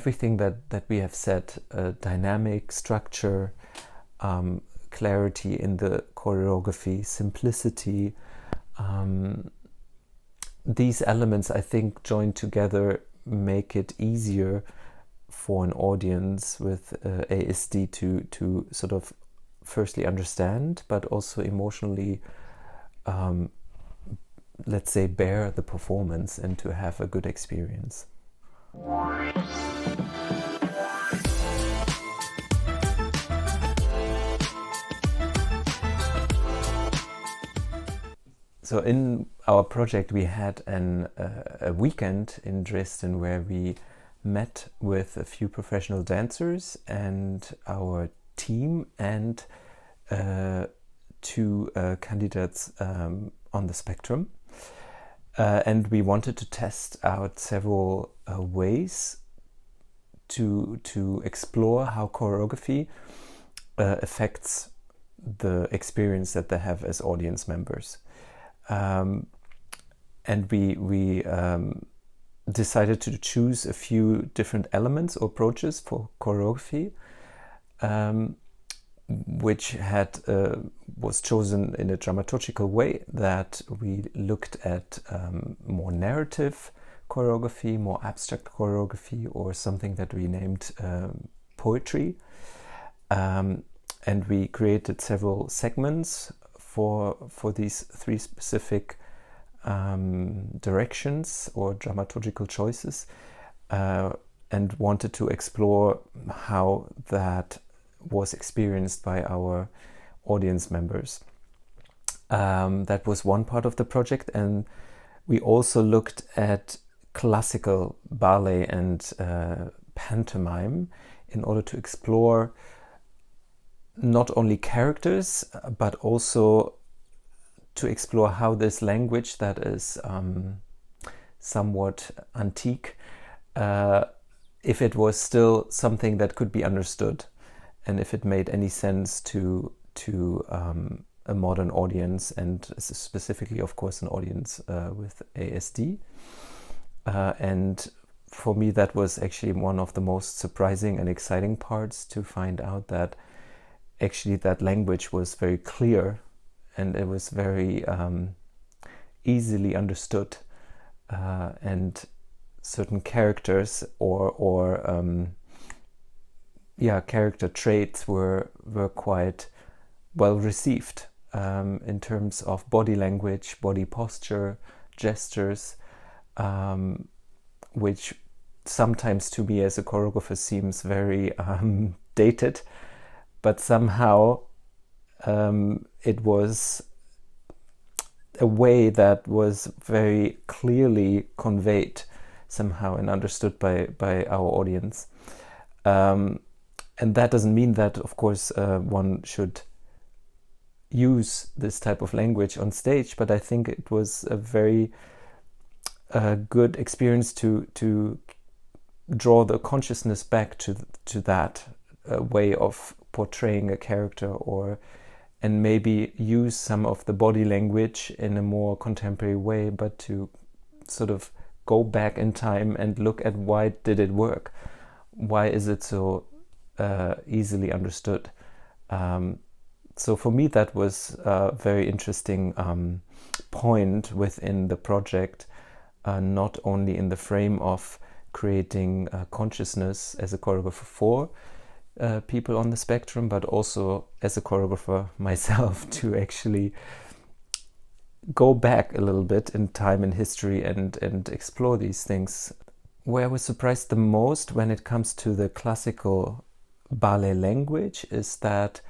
everything that we have said, dynamic, structure, clarity in the choreography, simplicity, these elements, I think, joined together make it easier for an audience with ASD to sort of firstly understand, but also emotionally, let's say, bear the performance and to have a good experience. So in our project we had a weekend in Dresden where we met with a few professional dancers and our team and two candidates on the spectrum. And we wanted to test out several ways to explore how choreography affects the experience that they have as audience members. And we decided to choose a few different elements or approaches for choreography, which was chosen in a dramaturgical way, that we looked at more narrative choreography, more abstract choreography, or something that we named poetry. And we created several segments for these three specific directions or dramaturgical choices, and wanted to explore how that was experienced by our audience members. That was one part of the project, and we also looked at classical ballet and pantomime in order to explore not only characters, but also to explore how this language that is somewhat antique, if it was still something that could be understood, and if it made any sense to a modern audience, and specifically, of course, an audience with ASD. And for me, that was actually one of the most surprising and exciting parts, to find out that actually that language was very clear and it was very easily understood, and certain characters or character traits were quite well received in terms of body language, body posture, gestures, which sometimes to me as a choreographer seems very dated, but somehow it was a way that was very clearly conveyed somehow and understood by our audience. And that doesn't mean that, of course, one should use this type of language on stage, but I think it was a very good experience to draw the consciousness back to that way of portraying a character, and maybe use some of the body language in a more contemporary way, but to sort of go back in time and look at why did it work? Why is it so easily understood? So for me, that was a very interesting point within the project, not only in the frame of creating consciousness as a choreographer for people on the spectrum, but also as a choreographer myself, to actually go back a little bit in time and history and explore these things. Where I was surprised the most when it comes to the classical ballet language is that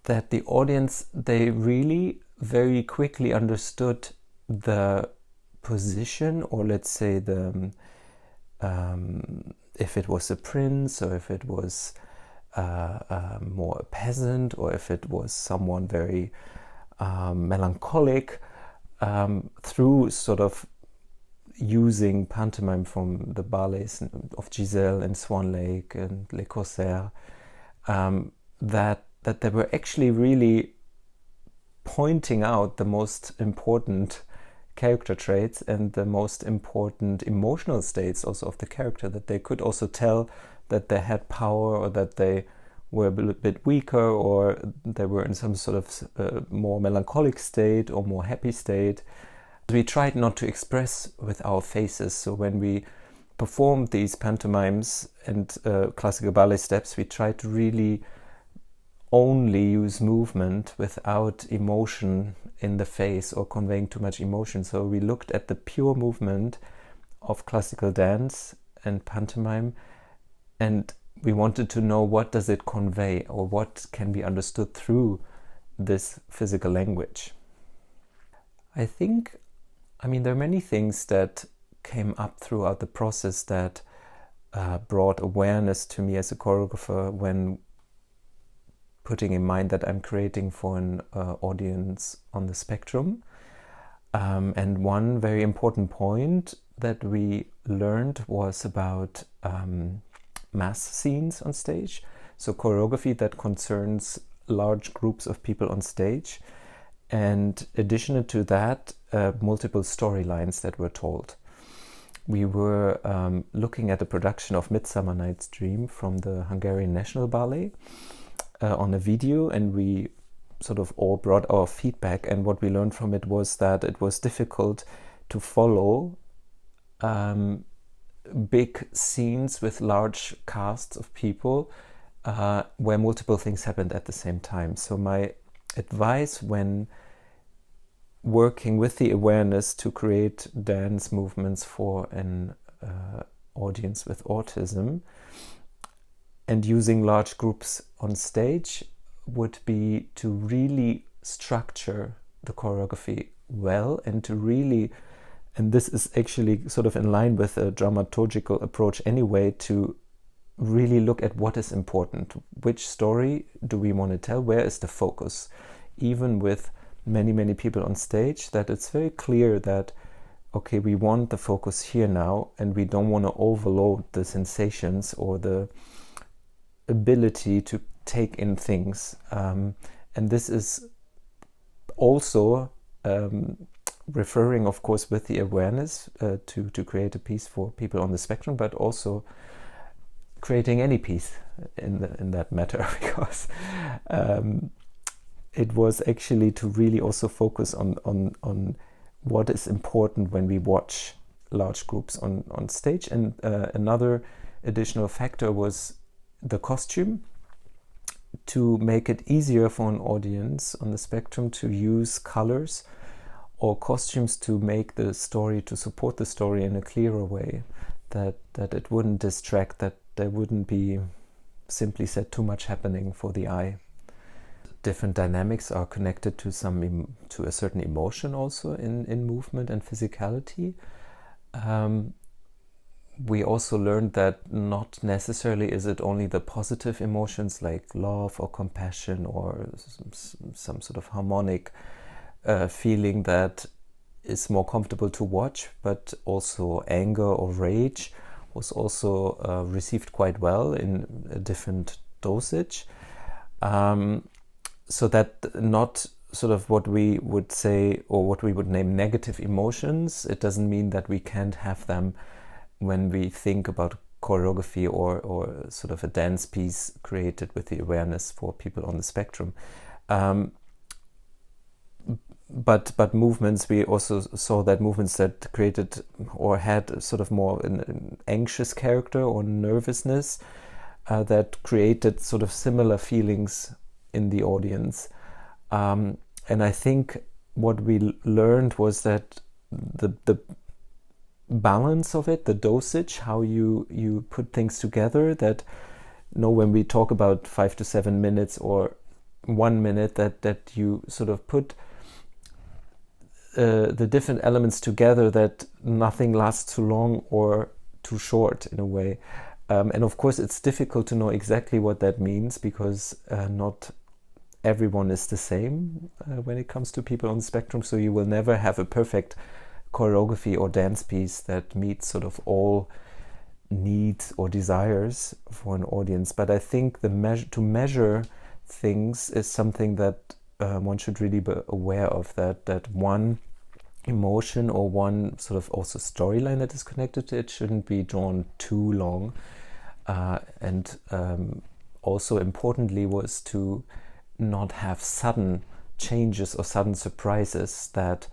the audience, they really very quickly understood the position, or let's say the if it was a prince, or if it was more a peasant, or if it was someone very melancholic, through sort of using pantomime from the ballets of Giselle and Swan Lake and Les Corsaires, that they were actually really pointing out the most important character traits and the most important emotional states also of the character, that they could also tell that they had power, or that they were a bit weaker, or they were in some sort of more melancholic state or more happy state. We tried not to express with our faces. So when we performed these pantomimes and classical ballet steps, we tried to really only use movement without emotion in the face or conveying too much emotion. So we looked at the pure movement of classical dance and pantomime, and we wanted to know what does it convey, or what can be understood through this physical language. I mean, there are many things that came up throughout the process that brought awareness to me as a choreographer, when putting in mind that I'm creating for an audience on the spectrum. And one very important point that we learned was about mass scenes on stage. So choreography that concerns large groups of people on stage. And additional to that, multiple storylines that were told. We were looking at a production of Midsummer Night's Dream from the Hungarian National Ballet on a video, and we sort of all brought our feedback, and what we learned from it was that it was difficult to follow big scenes with large casts of people where multiple things happened at the same time. So my advice when working with the awareness to create dance movements for an audience with autism and using large groups on stage would be to really structure the choreography well, and to really, and this is actually sort of in line with a dramaturgical approach anyway, to really look at what is important. Which story do we want to tell? Where is the focus? Even with many people on stage, that it's very clear that, okay, we want the focus here now, and we don't want to overload the sensations or the ability to take in things. And this is also referring, of course, with the awareness to create a piece for people on the spectrum, but also creating any piece in that matter, because it was actually to really also focus on what is important when we watch large groups on stage. And another additional factor was the costume, to make it easier for an audience on the spectrum to use colors or costumes to make the story, to support the story in a clearer way, that it wouldn't distract, that there wouldn't be, simply said, too much happening for the eye. Different dynamics are connected to a certain emotion also in movement and physicality. We also learned that not necessarily is it only the positive emotions like love or compassion or some sort of harmonic feeling that is more comfortable to watch, but also anger or rage was also received quite well in a different dosage. So that not sort of what we would say, or what we would name negative emotions, it doesn't mean that we can't have them when we think about choreography or sort of a dance piece created with the awareness for people on the spectrum. But movements, we also saw that movements that created or had sort of more an anxious character or nervousness that created sort of similar feelings in the audience. And I think what we learned was that the balance of it, the dosage, how you put things together, that when we talk about 5 to 7 minutes or 1 minute, that you sort of put the different elements together, that nothing lasts too long or too short in a way. And of course it's difficult to know exactly what that means, because not everyone is the same when it comes to people on the spectrum, so you will never have a perfect choreography or dance piece that meets sort of all needs or desires for an audience. But I think to measure things is something that one should really be aware of, that one, emotion or one sort of also storyline that is connected to it shouldn't be drawn too long. And also importantly was to not have sudden changes or sudden surprises that,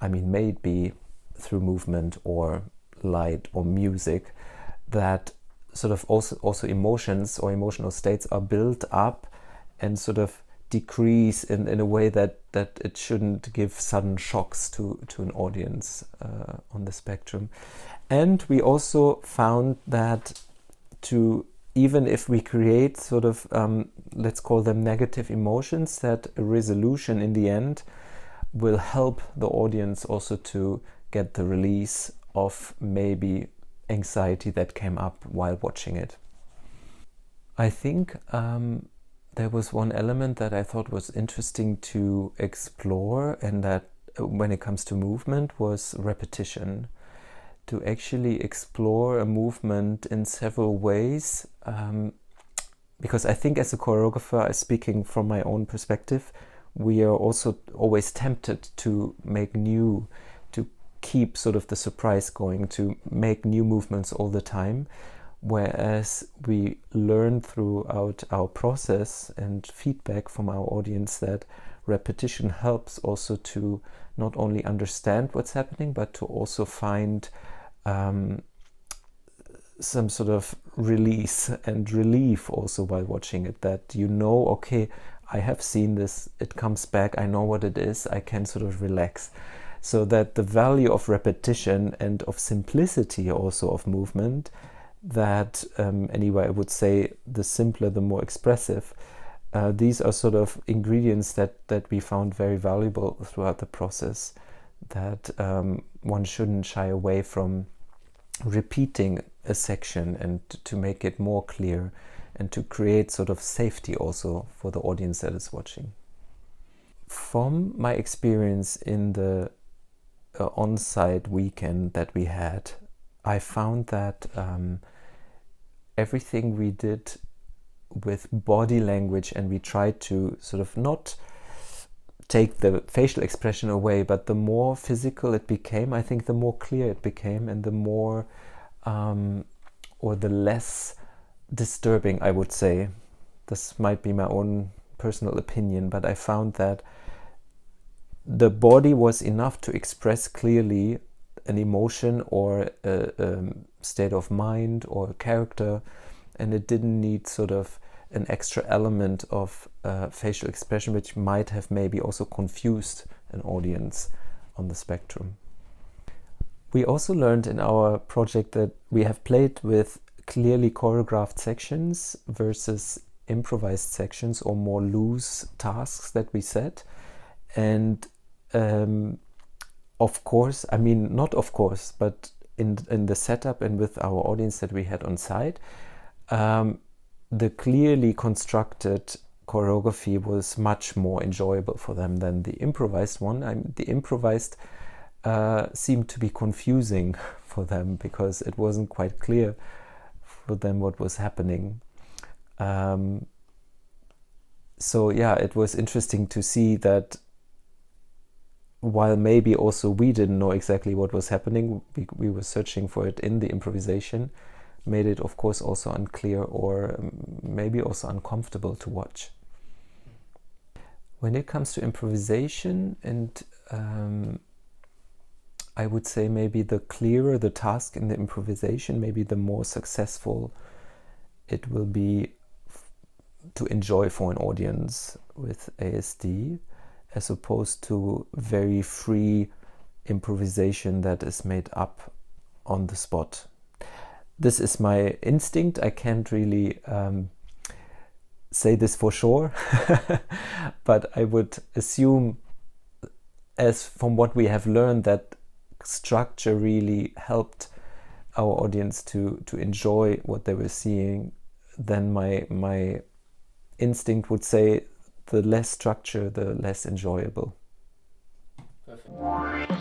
I mean, may it be through movement or light or music, that sort of also emotions or emotional states are built up and sort of decrease in a way that it shouldn't give sudden shocks to an audience on the spectrum. And we also found that even if we create sort of, let's call them negative emotions, that a resolution in the end will help the audience also to get the release of maybe anxiety that came up while watching it. I think there was one element that I thought was interesting to explore, and that when it comes to movement was repetition. To actually explore a movement in several ways, because I think as a choreographer, speaking from my own perspective, we are also always tempted to make new, to keep sort of the surprise going, to make new movements all the time, whereas we learn throughout our process and feedback from our audience that repetition helps also to not only understand what's happening, but to also find some sort of release and relief also while watching it, that okay, I have seen this, it comes back, I know what it is, I can sort of relax. So that the value of repetition and of simplicity also of movement, that anyway I would say the simpler the more expressive, these are sort of ingredients that we found very valuable throughout the process, that one shouldn't shy away from repeating a section and to make it more clear and to create sort of safety also for the audience that is watching. From my experience in the on-site weekend that we had, I found that everything we did with body language, and we tried to sort of not take the facial expression away, but the more physical it became, I think the more clear it became, and the more or the less disturbing, I would say. This might be my own personal opinion, but I found that the body was enough to express clearly an emotion or a state of mind or a character, and it didn't need sort of an extra element of facial expression, which might have maybe also confused an audience on the spectrum. We also learned in our project that we have played with clearly choreographed sections versus improvised sections or more loose tasks that we set. And of course, I mean, not of course, but in the setup and with our audience that we had on site, the clearly constructed choreography was much more enjoyable for them than the improvised one. The improvised seemed to be confusing for them because it wasn't quite clear for them what was happening. So yeah, it was interesting to see that while maybe also we didn't know exactly what was happening, we were searching for it in the improvisation, made it of course also unclear or maybe also uncomfortable to watch. When it comes to improvisation, and I would say maybe the clearer the task in the improvisation, maybe the more successful it will be to enjoy for an audience with ASD, as opposed to very free improvisation that is made up on the spot. This is my instinct. I can't really say this for sure, but I would assume, as from what we have learned, that structure really helped our audience to enjoy what they were seeing. Then my instinct would say the less structure, the less enjoyable. Perfect.